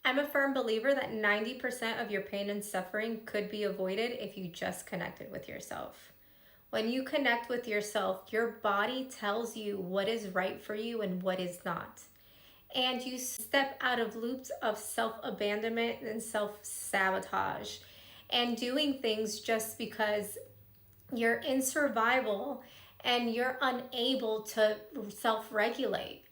I'm a firm believer that 90% of your pain and suffering could be avoided if you just connected with yourself. When you connect with yourself, your body tells you what is right for you and what is not. And you step out of loops of self-abandonment and self-sabotage and doing things just because you're in survival and you're unable to self-regulate.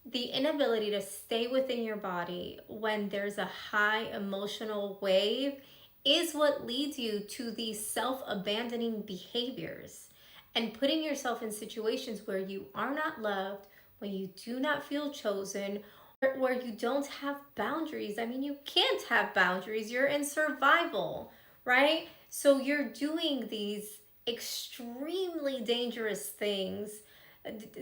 The inability to stay within your body when there's a high emotional wave is what leads you to these self-abandoning behaviors and putting yourself in situations where you are not loved, when you do not feel chosen, where you don't have boundaries. I mean, you can't have boundaries. You're in survival, right? So you're doing these extremely dangerous things,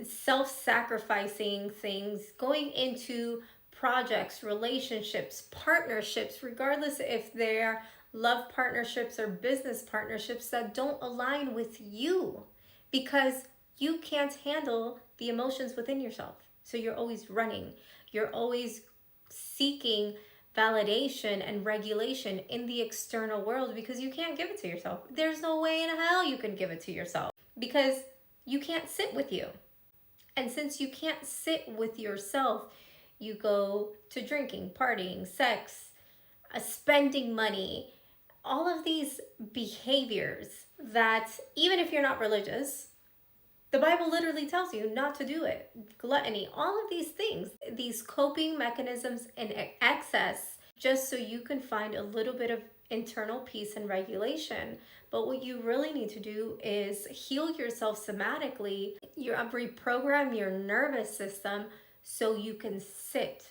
self-sacrificing things, going into projects, relationships, partnerships, regardless if they're love partnerships or business partnerships that don't align with you, because you can't handle the emotions within yourself. So you're always running. You're always seeking validation and regulation in the external world because you can't give it to yourself. There's no way in hell you can give it to yourself because you can't sit with you. And since you can't sit with yourself, you go to drinking, partying, sex, spending money, all of these behaviors that, even if you're not religious, the Bible literally tells you not to do it. Gluttony, all of these things, these coping mechanisms in excess, just so you can find a little bit of internal peace and regulation. But what you really need to do is heal yourself somatically. You reprogram your nervous system so you can sit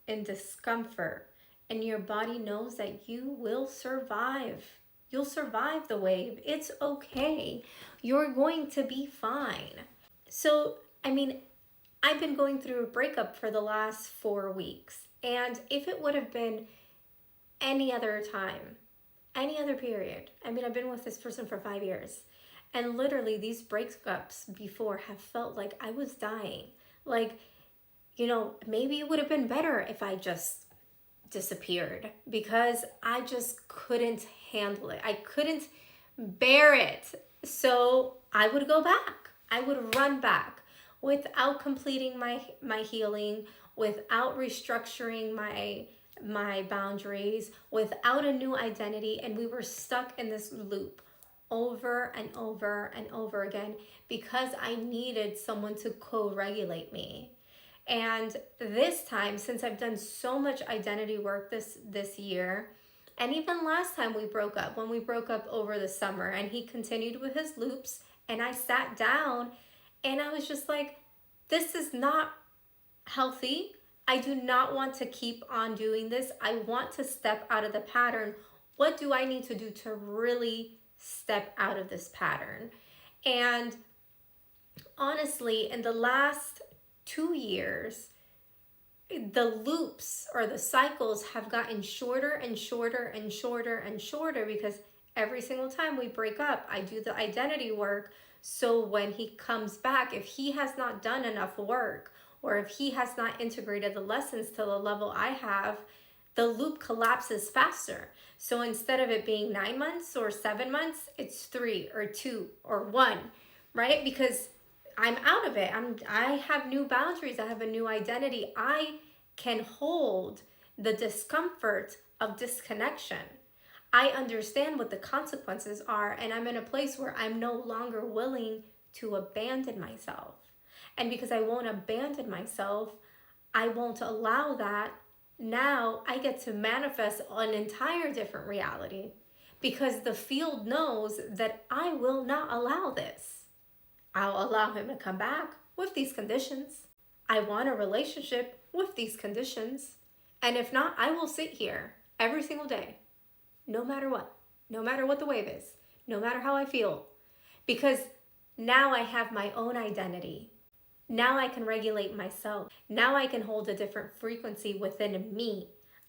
in discomfort and your body knows that you will survive. You'll survive the wave. It's okay. You're going to be fine. So, I mean, I've been going through a breakup for the last 4 weeks. And if it would have been any other time, any other period, I mean, I've been with this person for 5 years. And literally these breakups before have felt like I was dying. Like, maybe it would have been better if I just disappeared because I just couldn't handle it. I couldn't bear it. So I would go back. I would run back without completing my healing, without restructuring my boundaries, without a new identity, and we were stuck in this loop over and over and over again because I needed someone to co-regulate me. And this time, since I've done so much identity work this year, and even last time we broke up, when we broke up over the summer, and he continued with his loops, and I sat down and I was just like, this is not healthy. I do not want to keep on doing this. I want to step out of the pattern. What do I need to do to really step out of this pattern? And honestly, in the last 2 years, the loops or the cycles have gotten shorter and shorter and shorter and shorter because every single time we break up, I do the identity work. So when he comes back, if he has not done enough work or if he has not integrated the lessons to the level I have, the loop collapses faster. So instead of it being 9 months or 7 months, it's 3 or 2 or 1, right? Because I'm out of it. I have new boundaries. I have a new identity. I can hold the discomfort of disconnection. I understand what the consequences are, and I'm in a place where I'm no longer willing to abandon myself. And because I won't abandon myself, I won't allow that. Now I get to manifest an entire different reality because the field knows that I will not allow this. I'll allow him to come back with these conditions. I want a relationship with these conditions. And if not, I will sit here every single day, no matter what the wave is, no matter how I feel, because now I have my own identity. Now I can regulate myself. Now I can hold a different frequency within me.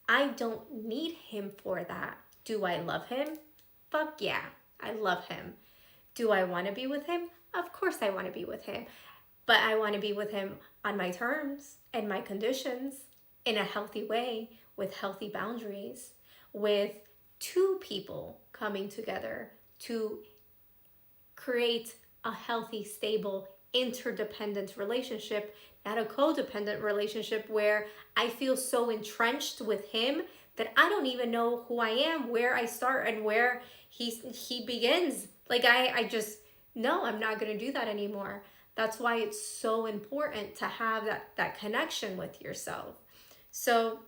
I don't need him for that. Do I love him? Fuck yeah, I love him. Do I want to be with him? Of course I want to be with him, but I want to be with him on my terms and my conditions in a healthy way with healthy boundaries, with two people coming together to create a healthy, stable, interdependent relationship, not a codependent relationship where I feel so entrenched with him that I don't even know who I am, where I start and where he begins. Like I just no, I'm not going to do that anymore. That's why it's so important to have that connection with yourself. So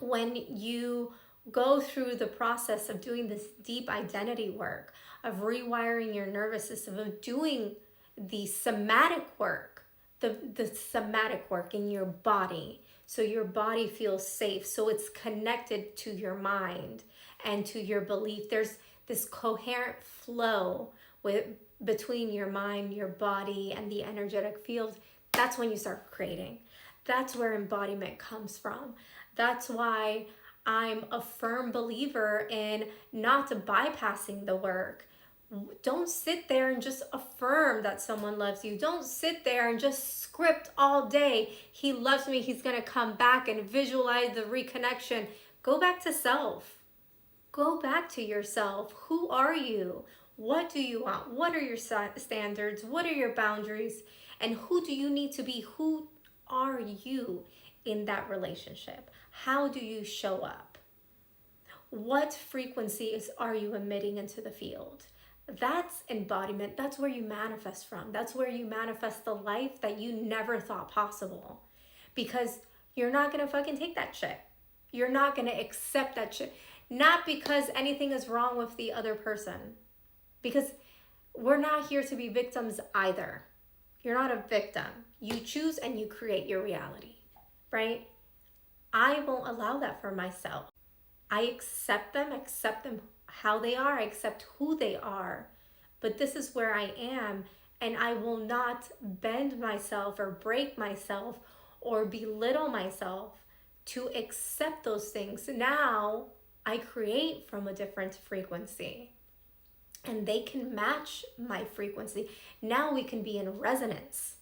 when you go through the process of doing this deep identity work, of rewiring your nervous system, of doing the somatic work, the somatic work in your body, so your body feels safe, so it's connected to your mind and to your belief. There's this coherent flow with between your mind, your body, and the energetic field. That's when you start creating. That's where embodiment comes from. That's why I'm a firm believer in not bypassing the work. Don't sit there and just affirm that someone loves you. Don't sit there and just script all day. He loves me. He's going to come back, and visualize the reconnection. Go back to self. Go back to yourself. Who are you? What do you want? What are your standards? What are your boundaries? And who do you need to be? Who are you in that relationship? How do you show up? What frequencies are you emitting into the field? That's embodiment. That's where you manifest from. That's where you manifest the life that you never thought possible. Because you're not going to fucking take that shit. You're not going to accept that shit. Not because anything is wrong with the other person. Because we're not here to be victims either. You're not a victim. You choose and you create your reality, right? I won't allow that for myself. I accept them how they are, I accept who they are. But this is where I am, and I will not bend myself or break myself or belittle myself to accept those things. Now I create from a different frequency, and they can match my frequency. Now we can be in resonance.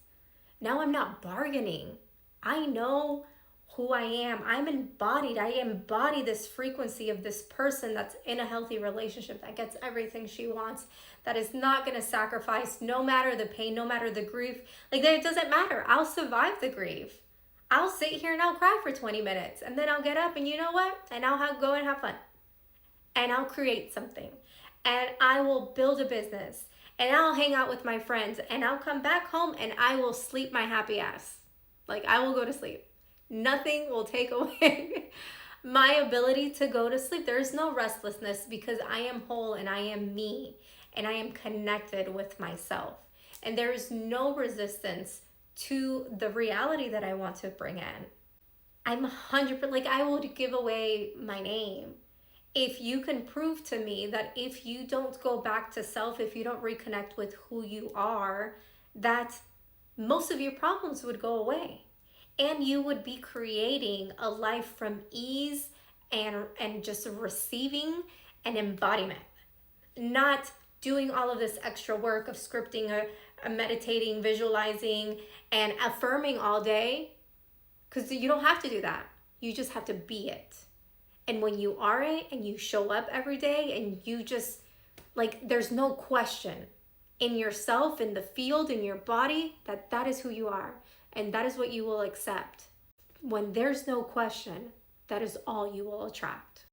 Now I'm not bargaining. I know who I am. I'm embodied. I embody this frequency of this person that's in a healthy relationship, that gets everything she wants, that is not going to sacrifice no matter the pain, no matter the grief. Like, it doesn't matter. I'll survive the grief. I'll sit here and I'll cry for 20 minutes, and then I'll get up, and you know what? And I'll go and have fun. And I'll create something. And I will build a business. And I'll hang out with my friends. And I'll come back home and I will sleep my happy ass. Like, I will go to sleep. Nothing will take away my ability to go to sleep. There is no restlessness, because I am whole and I am me, and I am connected with myself. And there is no resistance to the reality that I want to bring in. I'm 100%, like, I would give away my name if you can prove to me that if you don't go back to self, if you don't reconnect with who you are, that most of your problems would go away. And you would be creating a life from ease and just receiving an embodiment. Not doing all of this extra work of scripting, a meditating, visualizing, and affirming all day. Because you don't have to do that. You just have to be it. And when you are it and you show up every day and you just, like, there's no question in yourself, in the field, in your body, that is who you are. And that is what you will accept. When there's no question, that is all you will attract.